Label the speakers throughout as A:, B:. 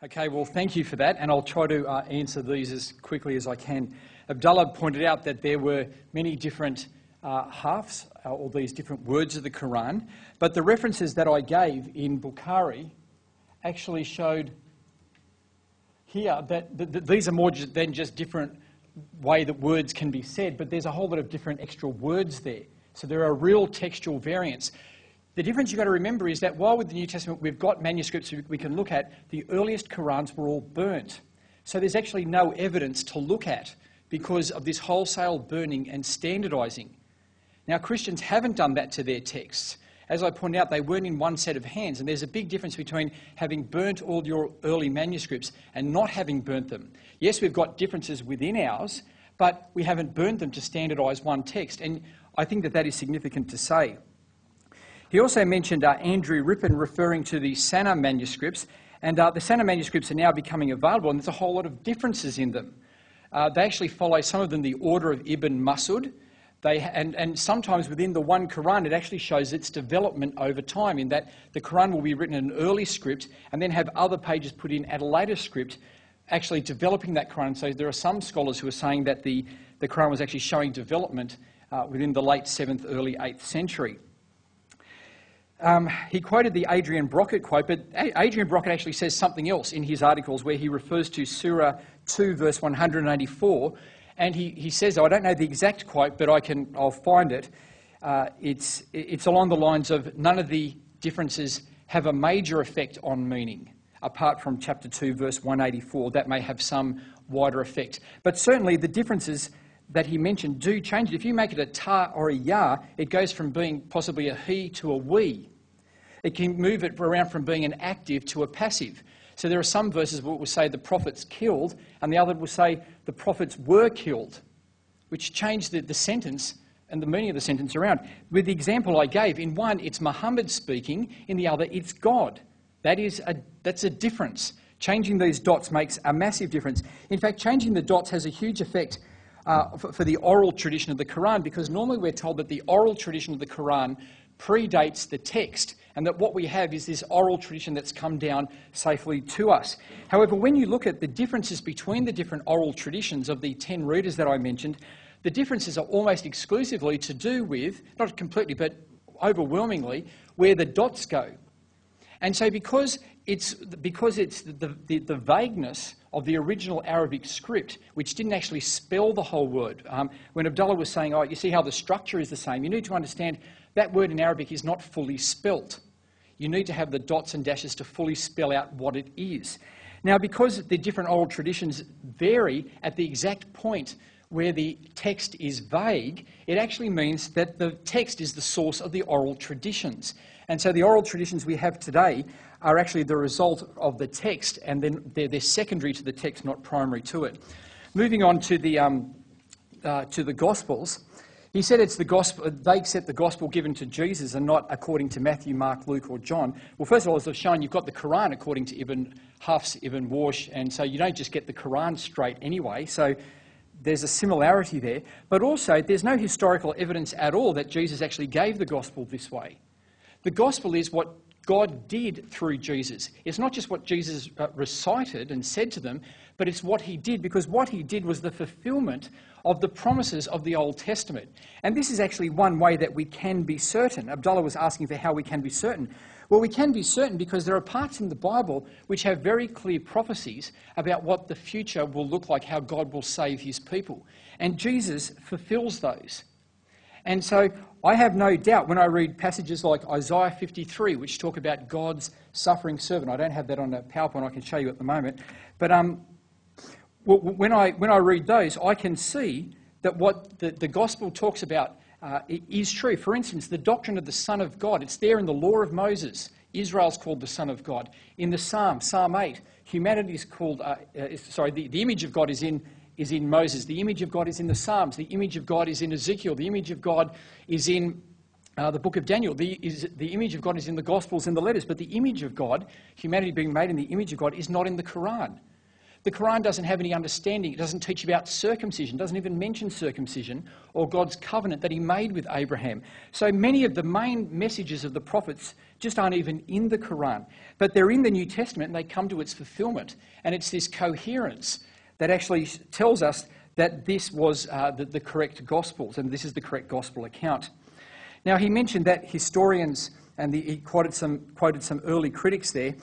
A: Okay, well, thank you for that, and I'll try to answer these as quickly as I can. Abdullah pointed out that there were many different halves, or these different words of the Qur'an, but the references that I gave in Bukhari actually showed here that these are more than just different way that words can be said, but there's a whole lot of different extra words there. So there are real textual variants. The difference you've got to remember is that while with the New Testament we've got manuscripts we can look at, the earliest Qur'ans were all burnt. So there's actually no evidence to look at because of this wholesale burning and standardising. Now Christians haven't done that to their texts. As I pointed out, they weren't in one set of hands, and there's a big difference between having burnt all your early manuscripts and not having burnt them. Yes, we've got differences within ours, but we haven't burnt them to standardise one text, and I think that is significant to say. He also mentioned Andrew Rippon referring to the Sana manuscripts, and the Sana manuscripts are now becoming available, and there's a whole lot of differences in them. They actually follow, some of them, the order of Ibn Masud, and sometimes within the one Qur'an, it actually shows its development over time, in that the Qur'an will be written in an early script and then have other pages put in at a later script, actually developing that Qur'an. So there are some scholars who are saying that the Qur'an was actually showing development within the late 7th, early 8th century. He quoted the Adrian Brockett quote, but Adrian Brockett actually says something else in his articles where he refers to Surah 2, verse 184, and he says, I don't know the exact quote, but I'll find it. It's along the lines of, none of the differences have a major effect on meaning, apart from chapter 2, verse 184. That may have some wider effect. But certainly the differences that he mentioned do change it. If you make it a ta or a ya, it goes from being possibly a he to a we. It can move it around from being an active to a passive. So there are some verses where it will say the prophets killed, and the other will say the prophets were killed, which change the sentence and the meaning of the sentence around. With the example I gave, in one it's Muhammad speaking, in the other it's God. That's a difference. Changing these dots makes a massive difference. In fact, changing the dots has a huge effect for the oral tradition of the Qur'an, because normally we're told that the oral tradition of the Qur'an predates the text, and that what we have is this oral tradition that's come down safely to us. However, when you look at the differences between the different oral traditions of the 10 readers that I mentioned, the differences are almost exclusively to do with, not completely, but overwhelmingly, where the dots go. And so because it's the vagueness of the original Arabic script, which didn't actually spell the whole word. When Abdullah was saying, you see how the structure is the same, you need to understand that word in Arabic is not fully spelt. You need to have the dots and dashes to fully spell out what it is. Now, because the different oral traditions vary at the exact point where the text is vague, it actually means that the text is the source of the oral traditions. And so the oral traditions we have today are actually the result of the text, and then they're secondary to the text, not primary to it. Moving on to the Gospels, he said it's the gospel. They accept the gospel given to Jesus and not according to Matthew, Mark, Luke, or John. Well, first of all, as I've shown, you've got the Qur'an according to Ibn Hafs, Ibn Warsh, and so you don't just get the Qur'an straight anyway. So there's a similarity there. But also, there's no historical evidence at all that Jesus actually gave the gospel this way. The gospel is what God did through Jesus. It's not just what Jesus recited and said to them, but it's what he did, because what he did was the fulfillment of the promises of the Old Testament. And this is actually one way that we can be certain. Abdullah was asking for how we can be certain. Well, we can be certain because there are parts in the Bible which have very clear prophecies about what the future will look like, how God will save his people. And Jesus fulfills those. And so I have no doubt when I read passages like Isaiah 53, which talk about God's suffering servant. I don't have that on a PowerPoint I can show you at the moment. But when I read those, I can see that what the gospel talks about is true. For instance, the doctrine of the Son of God, it's there in the law of Moses. Israel's called the Son of God. In the Psalm 8, humanity is called, the image of God is in Moses. The image of God is in the Psalms. The image of God is in Ezekiel. The image of God is in the book of Daniel. The image of God is in the Gospels and the letters. But the image of God, humanity being made in the image of God, is not in the Qur'an. The Qur'an doesn't have any understanding. It doesn't teach about circumcision, doesn't even mention circumcision or God's covenant that he made with Abraham. So many of the main messages of the prophets just aren't even in the Qur'an. But they're in the New Testament and they come to its fulfillment. And it's this coherence that actually tells us that this was the correct Gospels and this is the correct Gospel account. Now, he mentioned that historians, and he quoted some early critics there,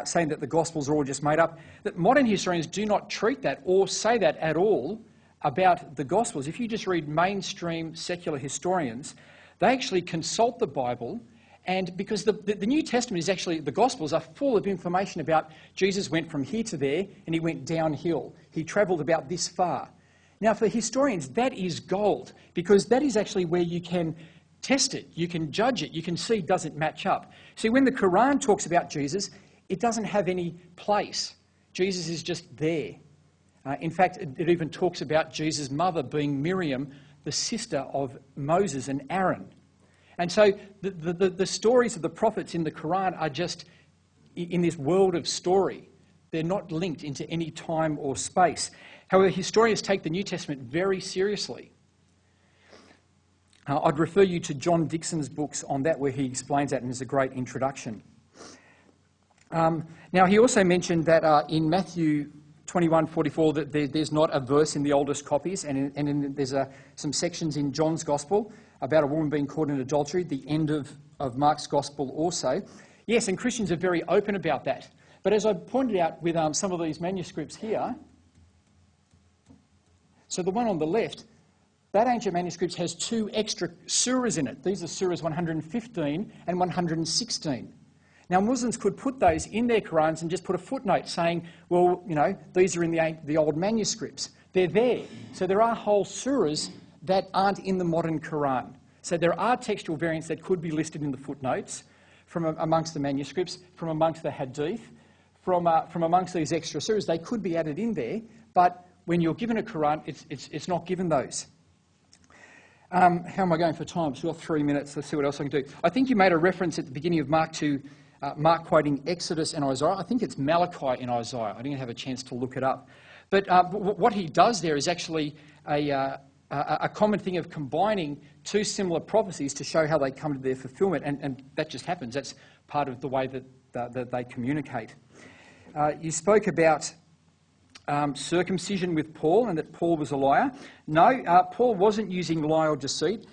A: saying that the Gospels are all just made up, that modern historians do not treat that or say that at all about the Gospels. If you just read mainstream secular historians, they actually consult the Bible, and because the New Testament is actually, the Gospels are full of information about Jesus went from here to there and he went downhill. He travelled about this far. Now, for historians, that is gold, because that is actually where you can test it, you can judge it, you can see does it match up. See, when the Quran talks about Jesus, it doesn't have any place. Jesus is just there. In fact, it even talks about Jesus' mother being Miriam, the sister of Moses and Aaron. And so the stories of the prophets in the Quran are just in this world of story. They're not linked into any time or space. However, historians take the New Testament very seriously. I'd refer you to John Dixon's books on that, where he explains that, and there's a great introduction. Now, he also mentioned that in Matthew 21:44 that there's not a verse in the oldest copies, and there's some sections in John's Gospel about a woman being caught in adultery, the end of Mark's Gospel also. Yes, and Christians are very open about that. But as I pointed out with some of these manuscripts here, so the one on the left, that ancient manuscript has 2 extra surahs in it. These are surahs 115 and 116. Now, Muslims could put those in their Qurans and just put a footnote saying, well, you know, these are in the old manuscripts. They're there. So there are whole surahs that aren't in the modern Quran. So there are textual variants that could be listed in the footnotes from amongst the manuscripts, from amongst the hadith, from amongst these extra surahs. They could be added in there, but when you're given a Quran, it's not given those. How am I going for time? I've still got 3 minutes. Let's see what else I can do. I think you made a reference at the beginning of Mark to Mark quoting Exodus and Isaiah. I think it's Malachi in Isaiah. I didn't have a chance to look it up. But what he does there is actually a common thing of combining 2 similar prophecies to show how they come to their fulfillment. And that just happens. That's part of the way that they communicate. You spoke about circumcision with Paul and that Paul was a liar. No, Paul wasn't using lie or deceit.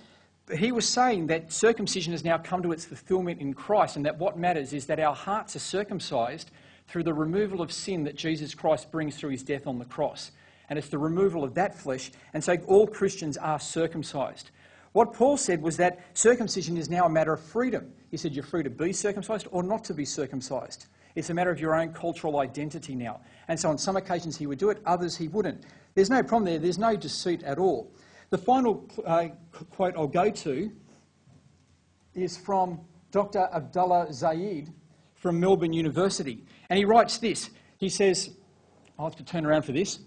A: He was saying that circumcision has now come to its fulfillment in Christ, and that what matters is that our hearts are circumcised through the removal of sin that Jesus Christ brings through his death on the cross. And it's the removal of that flesh. And so all Christians are circumcised. What Paul said was that circumcision is now a matter of freedom. He said you're free to be circumcised or not to be circumcised. It's a matter of your own cultural identity now. And so on some occasions he would do it, others he wouldn't. There's no problem there. There's no deceit at all. The final quote I'll go to is from Dr. Abdullah Zaid from Melbourne University. And he writes this. He says, I'll have to turn around for this.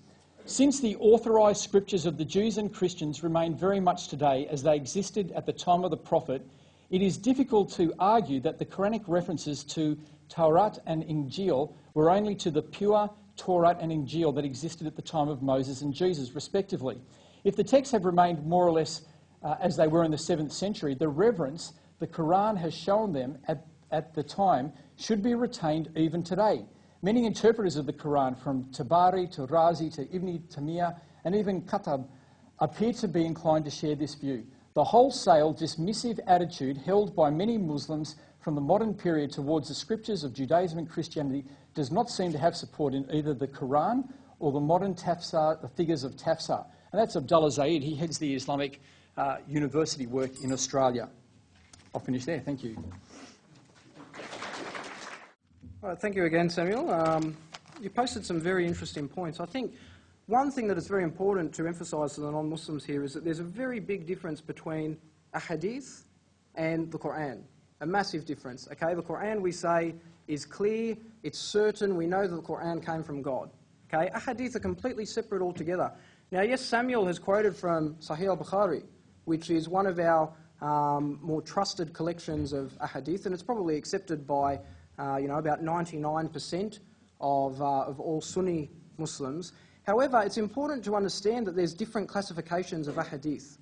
A: Since the authorised scriptures of the Jews and Christians remain very much today as they existed at the time of the prophet, it is difficult to argue that the Quranic references to Torah and Injil were only to the pure Torah and Injil that existed at the time of Moses and Jesus, respectively. If the texts have remained more or less as they were in the 7th century, the reverence the Quran has shown them at the time should be retained even today. Many interpreters of the Quran, from Tabari to Razi to Ibn Taymiyyah and even Khattab, appear to be inclined to share this view. The wholesale dismissive attitude held by many Muslims from the modern period towards the scriptures of Judaism and Christianity does not seem to have support in either the Quran or the modern tafsir, the figures of tafsir. And that's Abdullah Zaid. He heads the Islamic University work in Australia. I'll finish there. Thank you.
B: All right, thank you again, Samuel. You posted some very interesting points. I think one thing that is very important to emphasise to the non-Muslims here is that there's a very big difference between a hadith and the Qur'an. A massive difference. Okay, the Qur'an, we say, is clear, it's certain, we know that the Qur'an came from God. Okay, a hadith are completely separate altogether. Now, yes, Samuel has quoted from Sahih al-Bukhari, which is one of our more trusted collections of ahadith, and it's probably accepted by about 99% of all Sunni Muslims. However, it's important to understand that there's different classifications of ahadith.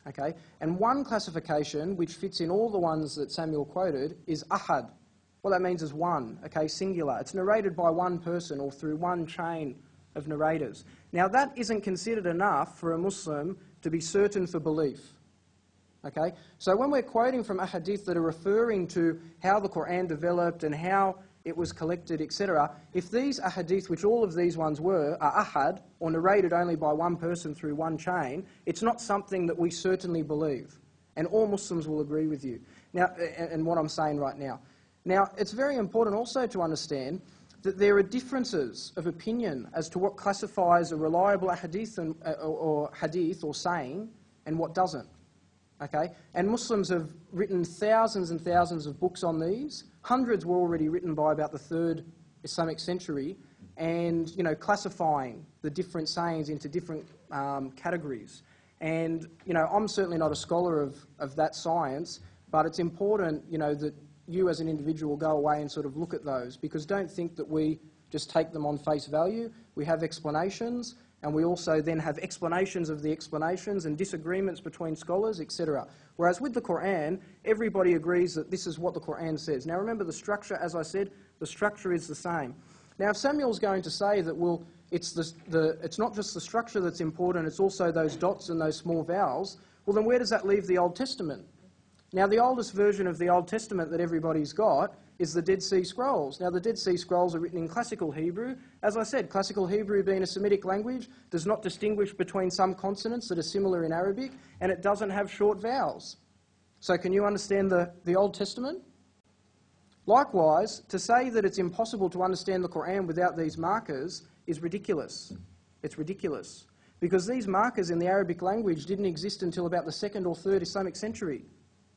B: Okay? And one classification, which fits in all the ones that Samuel quoted, is ahad. What that means is one, okay, singular. It's narrated by one person or through one chain of narrators. Now, that isn't considered enough for a Muslim to be certain for belief. Okay? So when we're quoting from ahadith that are referring to how the Qur'an developed and how it was collected, etc., if these ahadith, which all of these ones were, are ahad, or narrated only by one person through one chain, it's not something that we certainly believe. And all Muslims will agree with you. Now, and what I'm saying right now. Now, it's very important also to understand that there are differences of opinion as to what classifies a reliable hadith or hadith or saying and what doesn't. Okay? And Muslims have written thousands and thousands of books on these. Hundreds were already written by about the 3rd Islamic century, and, you know, classifying the different sayings into different categories. And, you know, I'm certainly not a scholar of that science, but it's important, you know, that you as an individual go away and sort of look at those, because don't think that we just take them on face value. We have explanations, and we also then have explanations of the explanations and disagreements between scholars, etc. Whereas with the Qur'an, everybody agrees that this is what the Qur'an says. Now remember, the structure, as I said, the structure is the same. Now if Samuel's going to say that, well, it's not just the structure that's important, it's also those dots and those small vowels, well then where does that leave the Old Testament? Now, the oldest version of the Old Testament that everybody's got is the Dead Sea Scrolls. Now, the Dead Sea Scrolls are written in Classical Hebrew. As I said, Classical Hebrew, being a Semitic language, does not distinguish between some consonants that are similar in Arabic, and it doesn't have short vowels. So can you understand the Old Testament? Likewise, to say that it's impossible to understand the Qur'an without these markers is ridiculous. It's ridiculous. Because these markers in the Arabic language didn't exist until about the 2nd or 3rd Islamic century.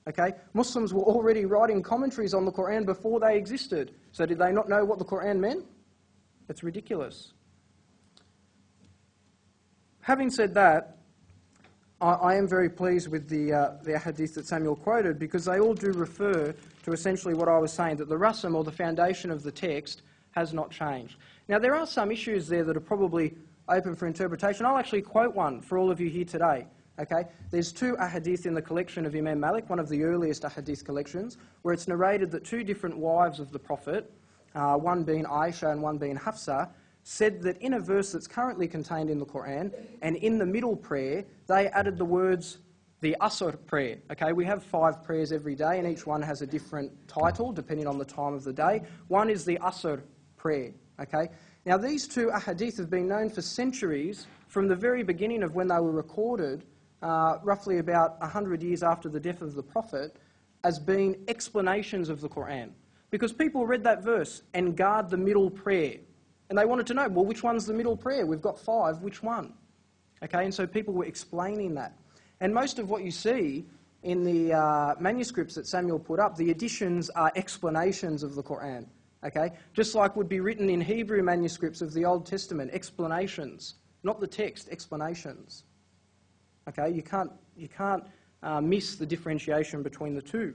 B: Okay? Muslims were already writing commentaries on the Qur'an before they existed. So did they not know what the Qur'an meant? It's ridiculous. Having said that, I am very pleased with the hadith that Samuel quoted, because they all do refer to essentially what I was saying, that the rasam, or the foundation of the text, has not changed. Now, there are some issues there that are probably open for interpretation. I'll actually quote one for all of you here today. Okay? There's 2 ahadith in the collection of Imam Malik, one of the earliest ahadith collections, where it's narrated that 2 different wives of the Prophet, one being Aisha and one being Hafsa, said that in a verse that's currently contained in the Qur'an, and in the middle prayer, they added the words, the Asr prayer. Okay? We have 5 prayers every day, and each one has a different title, depending on the time of the day. One is the Asr prayer. Okay? Now, these 2 ahadith have been known for centuries, from the very beginning of when they were recorded, roughly about 100 years after the death of the Prophet, as being explanations of the Qur'an. Because people read that verse, and guard the middle prayer. And they wanted to know, well, which one's the middle prayer? We've got 5, which one? Okay, and so people were explaining that. And most of what you see in the manuscripts that Samuel put up, the additions are explanations of the Qur'an. Okay, just like would be written in Hebrew manuscripts of the Old Testament, explanations, not the text, explanations. Okay, you can't miss the differentiation between the 2.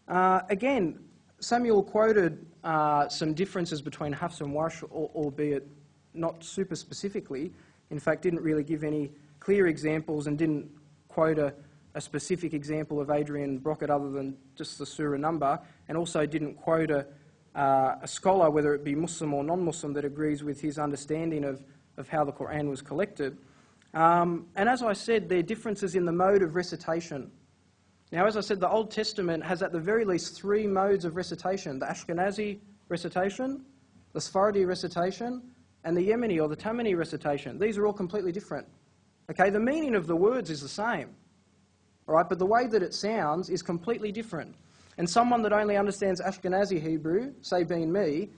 B: Again, Samuel quoted some differences between Hafs and Warsh, albeit not super specifically. In fact, didn't really give any clear examples and didn't quote a specific example of Adrian Brockett other than just the surah number, and also didn't quote a scholar, whether it be Muslim or non-Muslim, that agrees with his understanding of how the Qur'an was collected. And as I said, there are differences in the mode of recitation. Now, as I said, the Old Testament has at the very least 3 modes of recitation: the Ashkenazi recitation, the Sephardi recitation, and the Yemeni or the Tamimi recitation. These are all completely different. Okay, the meaning of the words is the same, all right, but the way that it sounds is completely different. And someone that only understands Ashkenazi Hebrew, say being me,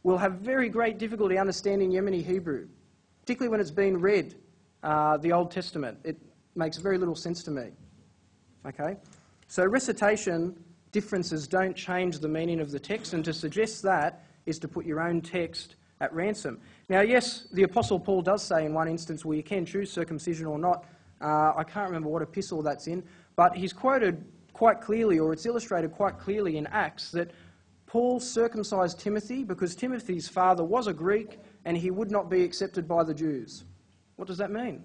B: will have very great difficulty understanding Yemeni Hebrew, particularly when it's being read. The Old Testament. It makes very little sense to me. Okay? So recitation differences don't change the meaning of the text, and to suggest that is to put your own text at ransom. Now, yes, the Apostle Paul does say in one instance where you can choose circumcision or not. I can't remember what epistle that's in, but he's quoted quite clearly, or it's illustrated quite clearly in Acts, that Paul circumcised Timothy because Timothy's father was a Greek and he would not be accepted by the Jews. What does that mean?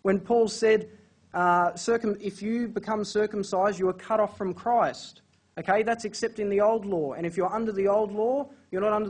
B: When Paul said, if you become circumcised, you are cut off from Christ. Okay, that's accepting the old law. And if you're under the old law, you're not under